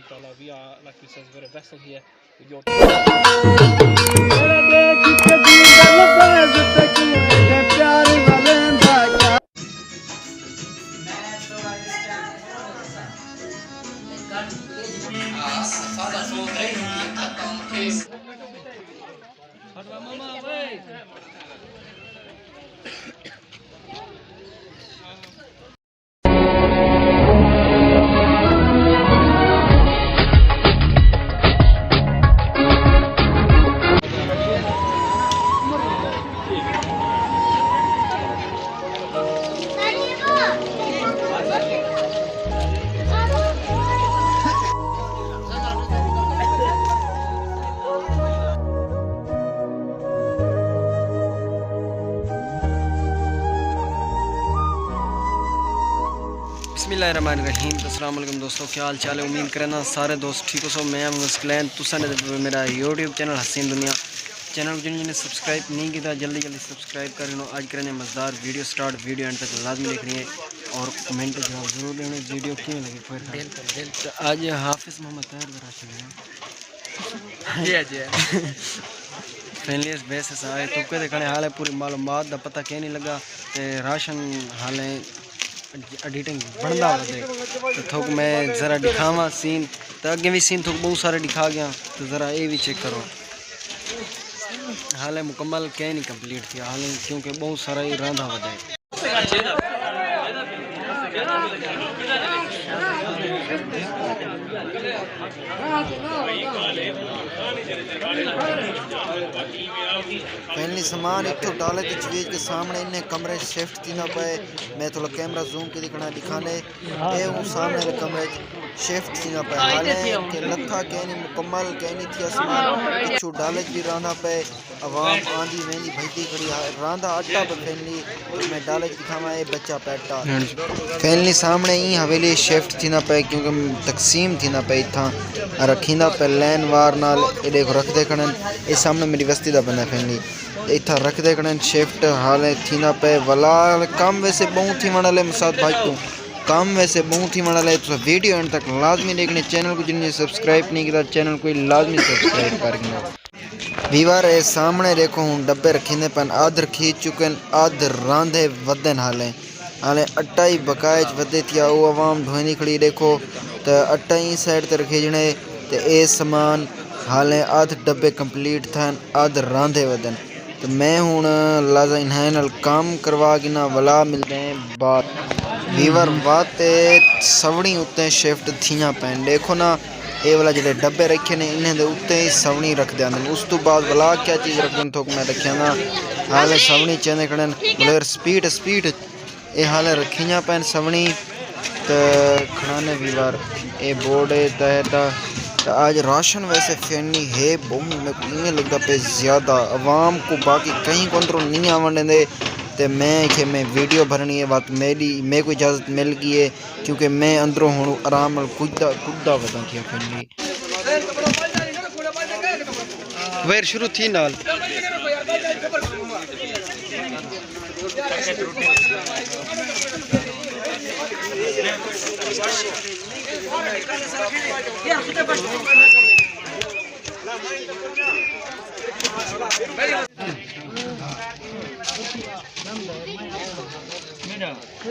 inshallah. We are, like we said, we're a vessel here with your बिस्मिल्लाहिर्रहमानिर्रहीम। अस्सलाम वालेकुम दोस्तों, क्या हाल चाल है? उम्मीद करना सारे दोस्त ठीक हो। सो मैं मुस्कलैन तुसा ने मेरा यूट्यूब चैनल हसीन दुनिया चैनल को जिन्होंने सब्सक्राइब नहीं किया जल्दी जल्दी सब्सक्राइब कर लो। आज करने मज़ेदार वीडियो स्टार्ट, वीडियो एंड तक लाजमी देखनी है और कमेंट जवाब जरूर देना वीडियो क्यों लगी। तो आज Hafiz Mohammad Tahir ration family base आए तुके देखने हाल है पूरी मालूमात का पता क्या नहीं लगा। तो राशन हाल है एडिटिंग बनता वे तो थोक मैं ज़रा दिखावा सीन। तो अगे भी सीन थोक बहुत सारे दिखा गया, तो ज़रा ये भी चेक करो। हाल मुकम्मल क्या नहीं कंप्लीट किया हाल, क्योंकि बहुत सारा ही रंधा वधा है। पहले सामान इतो डाले तो चीज के सामने इन्हें कमरे शिफ्ट थीना पे। मैं थोड़ा कैमरा जूम के दिखाने ये वो सामने के कमरे शिफ्ट थीना पे। हाले के लथा के नहीं मुकम्मल के नहीं थी सामान पिछू डाले भी रांधा पे। आवाम आंधी मेंदी भईती खड़ी रांधा आटा पे फैमिली मैं डाले दिखावा ये बच्चा पैटा फैमिली सामने ही हवेली शिफ्ट थीना पे, क्योंकि तकसीम थीना पे इथा रखींदा पे लैन वार नाल ये देखो रख दे खड़न। ये सामने मेरी बस्ती दा बंदा फैमिली इथा रख दे खड़न शिफ्ट हाले थीना पे। वला काम वैसे बहुत ही वणले मुसाद भाई तो काम वैसे बहुत ही वणले। तो वीडियो एंड तक लाजमी देखने। चैनल को जिन्हें सब्सक्राइब नहीं किया चैनल को लाजमी सब्सक्राइब करना। वीवार ये सामने देखो हूँ डब्बे रखींदे पन आध खींच चुके आध रांधे वदन हाले हाले अट्टा ही बकायज वधे थिया वो आवाम ढोनी खड़ी देखो। तो अट्टा ही साइड ते खींचने तो ये सामान हाले आध डब्बे कंप्लीट थन आध रांधे वदन। तो मैं हूँ लाजा इन्हें काम करवा के ना वला मिलते हैं बात वीवर बात सवनी उत्ते शिफ्ट थियाँ पैन देखो ना। ये वाला जो डब्बे रखे ने इन्हें उत्ते ही सवनी रख दें। उस तो बाद वाला क्या चीज़ रख दें थोक मैं रखिया ना हाले सवनी चेंदे खड़न बोले स्पीड स्पीड ये हाले रखियाँ पैन सवनी। तो खड़ाने वीवार ये बोर्ड तहता। तो आज राशन वैसे फैनी है बहुत मेरे को इवें लगता पे ज़्यादा आवाम को बाकी कहीं कंट्रोल नहीं आवन दे। तो मैं वीडियो भरनी है बात मेरे को इजाज़त मिल गई है, क्योंकि मैं अंदरों हूँ आराम कुदा वदा थी फैमिली वेर शुरू थी नाल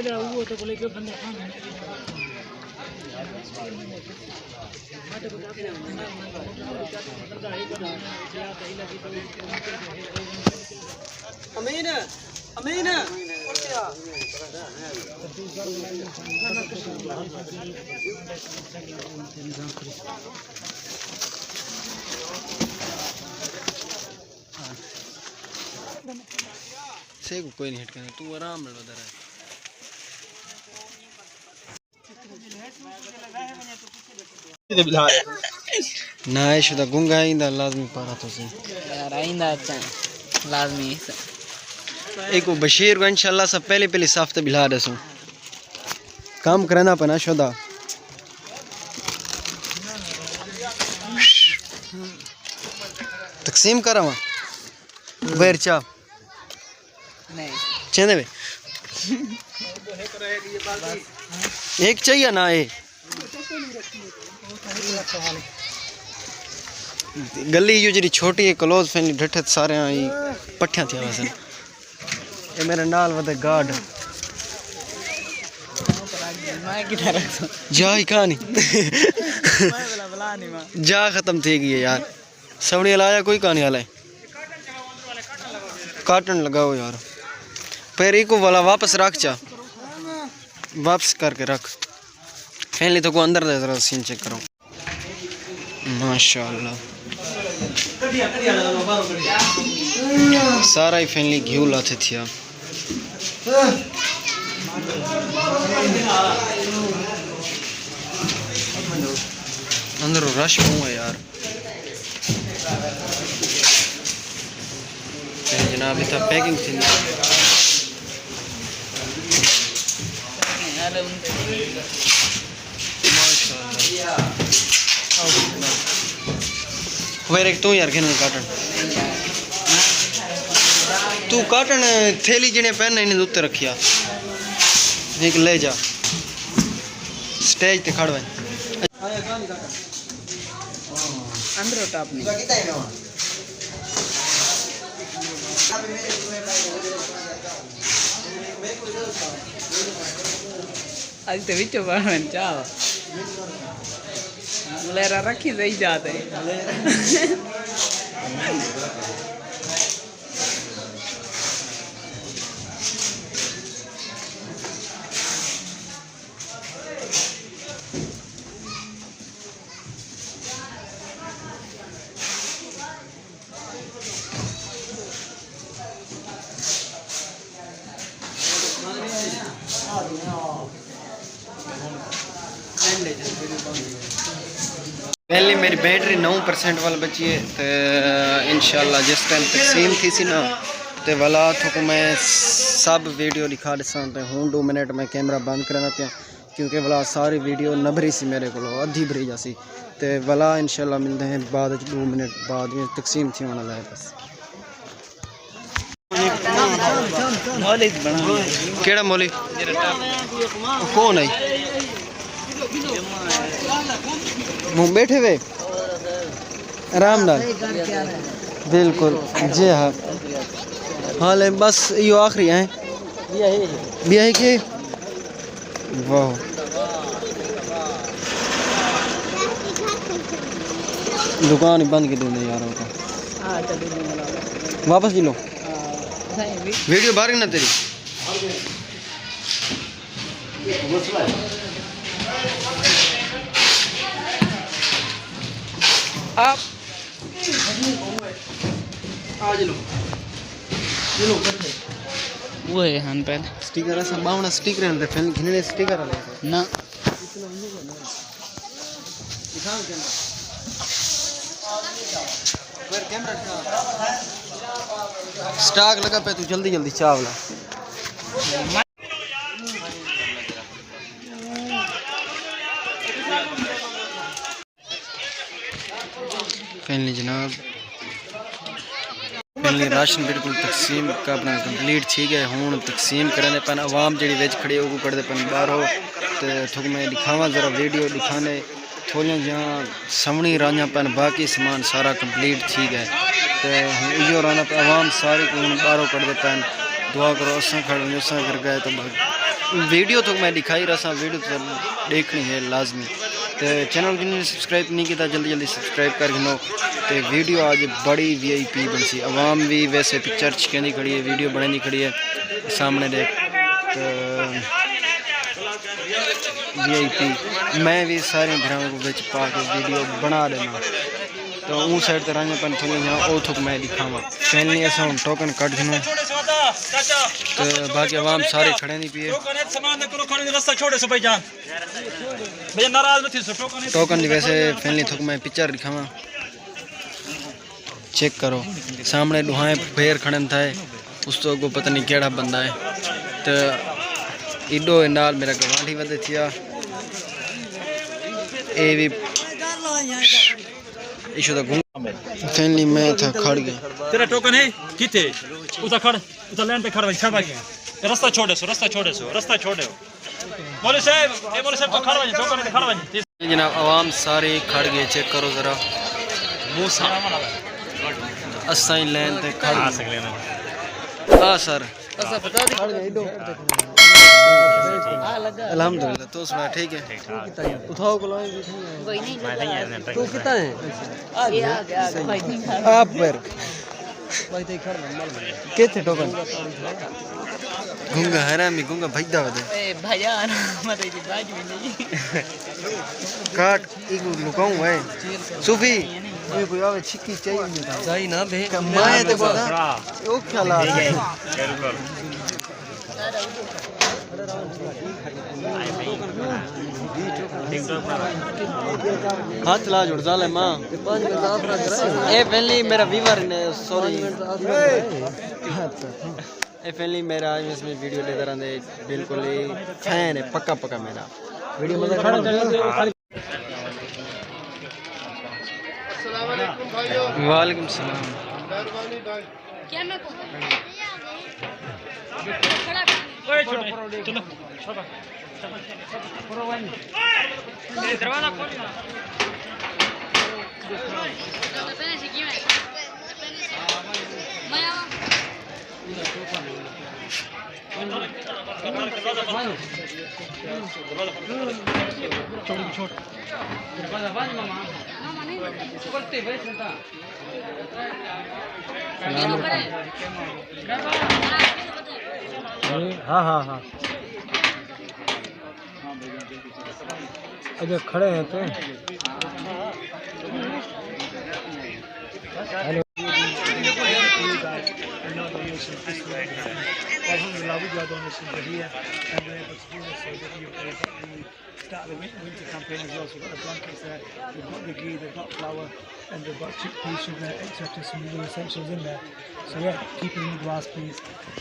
वो तो बोले कि बंदे अमीन अमीन से कोई नहीं हिट करना तू आराम ले उधर है। ना शुदा गुंगा इंदा लाजमी पारा तो से यार आइंदा अच्छा लाजमी एक बशीर को इंशाल्लाह सब पहले साफ तो बिला दसू काम करना पना शुदा तकसीम करावा वेर चा नहीं चेंदे बे एक चाहिए ना ये गली यो जी छोटी है क्लोज फैमिली डठे सारे आई पट्ठियां थी वसन ये मेरे नाल वदे गार्ड जा ही कहानी जा खत्म थी गई है यार सवड़ी लाया कोई कहानी हाल है काटन लगाओ यार फिर एक वाला वापस रख चा वापस करके रख फैमिली तो को अंदर दे जरा सीन चेक करो माशाल्लाह सारा ही फैमिली घी लाते थी अंदर रश क्यों है यार जनाब इतना पैकिंग थी वेरे तू यार खेन काटन तू काटन थैली जिने पहन इन्हें उत्ते रखिया एक ले जा स्टेज ते खड़ भाई अंदर टॉप नहीं आज तो विचो बाहर चाव लेरा रखी सही जाते पहले मेरी बैटरी 9% वाला बची है तो इंशाल्लाह जिस टाइम तकसीम थी सी ना तो वाला तो मैं सब वीडियो दिखा दिसा तो हूँ 2 मिनट में कैमरा बंद करना पाया क्योंकि वाला सारी वीडियो न भरी सी मेरे को अद्धी भरी जासी तो वाला इंशाल्लाह मिलते हैं बाद 2 मिनट बाद में तकसीम थी होना लाए बस केड़ा मौली कौन है मुँह बैठे हुए आराम नाल बिल्कुल जी हाँ हाल है बस यो आखिरी है ब्याह के वाह दुकान ही बंद कर देंगे यार वापस जी लो वीडियो बाहर ना तेरी आप आज लो वो है हन पे स्टिकर ऐसा बावना स्टिकर है फिर घिने स्टिकर है ना दिखाओ कैमरा स्टॉक लगा पे तू जल्दी जल्दी चावला फैमिली जनाब फैमिली राशन बिल्कुल तकसीम का अपना कंप्लीट ठीक है हूँ तकसीम करने पन आवाम जी बेच खड़ी हो करते पन बाहर हो तो थोक मैं दिखावा ज़रा वीडियो दिखाने थोड़ियाँ जहाँ समणी रांझा पन बाकी सामान सारा कंप्लीट ठीक है तो यो राना पे आवाम सारी को बाहरों करते पन दुआ करो असा खड़े असा कर गए तो वीडियो तो मैं दिखाई रहा वीडियो तो देखनी है लाजमी तो चैनल को सब्सक्राइब नहीं किया जल्दी जल्दी सब्सक्राइब कर गिनो तो वीडियो आज बड़ी VIP बन सी आवाम भी वैसे पिक्चर कहनी खड़ी है वीडियो बनी खड़ी है सामने देख तो VIP मैं भी सारे घरों को बिच पा के वीडियो बना देना तो उस साइड तो राजा पन थोड़ी यहाँ ओ थुक मैं दिखावा फैमिली ऐसा हम टोकन कट गिनो तो बाकी आवाम सारे खड़े नहीं पिए टोकन वैसे फैमिली थुक मैं पिक्चर दिखावा चेक करो सामने दुहाए फेर खड़न था उस तो को पता नहीं केड़ा बंदा है तो इडो नाल मेरा गवांढी वधे थिया ए भी इशू तो फैमिली मैं था खड़ गया तेरा टोकन है किथे उधर खड़ उधर लाइन पे खड़ छड़ भाई रास्ता छोड़े सो मौलवी साहब को खड़ भाई टोकन खड़ भाई जनाब आवाम सारे खड़ गए, चेक करो ज़रा मूसा असाई लाइन ते खड़ आ सकले ना हाँ सर अल्हम्दुलिल्लाह। तो सुना ठीक है, उठाओ मैं नहीं है तू कितना है आप पर कितने टोकन गुंगा हरामी गुंगा भजदा वदे भैया मत इधर बाजू नहीं काट एक लुकाऊं है सूफी ये कोई आवे छिक्की चाहिए चाहिए ना बे कमाए ते बता ओ ख्याल आ हाथ ला जुड़ जाले मां ए पहले मेरा वीवर ने सॉरी ए पहले मेरा इसमें वीडियो लेता रहंदे बिल्कुल ही फैन है पक्का पक्का मेरा वीडियो मजा खड़ा अस्सलाम वालेकुम भाइयों वालेकुम सलाम क्या मैं को ओए छोटे चलो छोटा दरवाजा खोल ना हाँ हाँ हाँ अगर खड़े हैं तो hello Alhamdulillah, we got donations here, and we're able to do this so that you're able to start the winter campaign as well. So we've got the blankets there, we've got the ghee, they've got flour, and they've got chickpeas, sugar, etc. Some of the essentials in there. So yeah, keep it in the glass, please,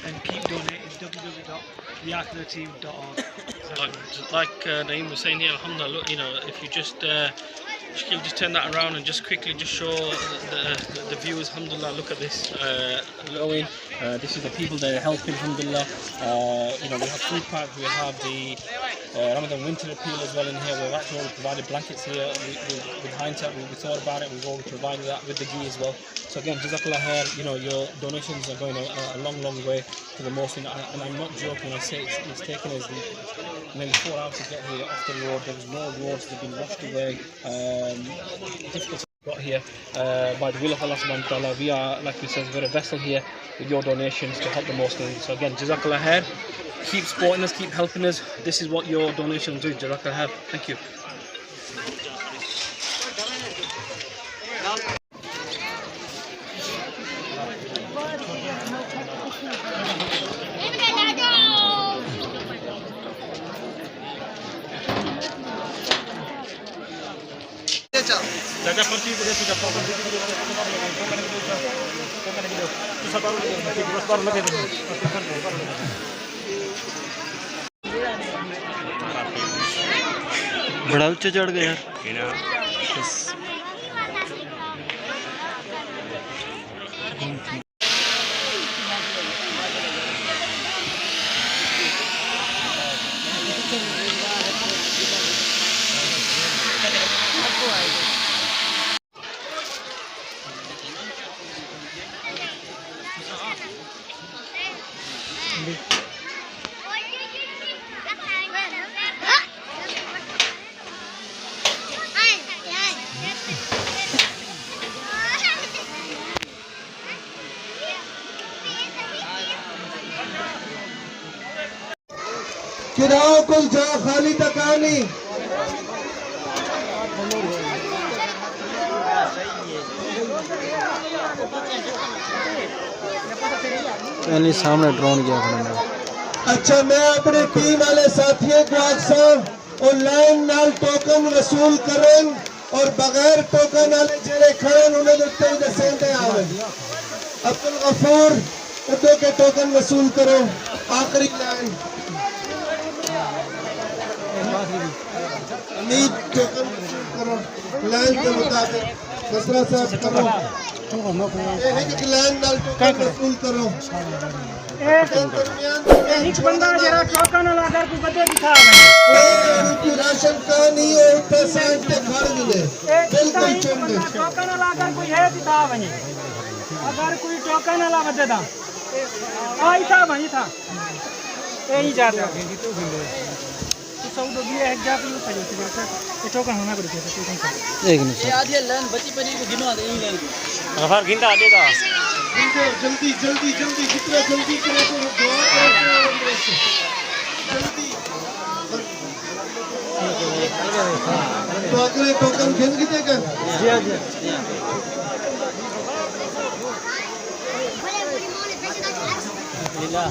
and keep donating. www.theakulateam.org. Like Naeem was saying here, alhamdulillah, you know, if you just turn that around and just quickly just show the viewers, alhamdulillah, look at this glowing. This is the people that are helping, alhamdulillah. You know, we have food pack, we have the Ramadan winter appeal as well in here. We've actually provided blankets here. With hindsight, we thought about it, we've already provided that with the ghee as well. So again, Jazakallah khair, you know, your donations are going a long, long way to the Muslim, and I'm not joking when I say it's taken us nearly 4 hours to get here off the road. There was no roads, they've been washed away. Difficult got here by the will of Allah subhanahu wa ta'ala. We are, like we said, we're a vessel here with your donations to help the Muslims. So again, Jazakallah khair, keep supporting us, keep helping us. This is what your donations do. Jazakallah khair. Thank you. Jaga kursi dia sudah fokus di video. Susah baru lagi. बड़ा ऊंचा चढ़ गया यार किराओ कुछ जा खाली तकानी पहले सामने ड्रोन गया खड़ा। अच्छा, मैं अपने टीम वाले साथियों को अक्सर ऑनलाइन नाल टोकन वसूल करें और बगैर टोकन वाले जेड़े खड़े उन्हें उत्ते दसेंदे आवे। अब्दुल गफूर उदो के टोकन वसूल करो। आखिरी लाइन टोकन वसूल करो लाइन के मुताबिक। मसरा साहब करो। एक लाइन नाल टोकन वसूल करो एक बंदा जरा टोकन लगा कर बदे दिखा कोई राशन का नहीं है उठे साइड पे खड़ मिले बिल्कुल चुन दे टोकन लगा कर कोई है दिखा वने अगर कोई टोकन ला बदे दा आई था वही था यही जाते हैं तो सौदो भी एक जा पे ऊपर जाते हैं ये टोकन होना पड़ेगा टोकन का एक नहीं ये आधी लाइन बची पड़ी को गिनवा दे यही लाइन गफार गिनता देगा जल्दी जल्दी जल्दी जितना जल्दी करे तो दुआ करो जल्दी तो अगले टोकन गिन कितने का लीला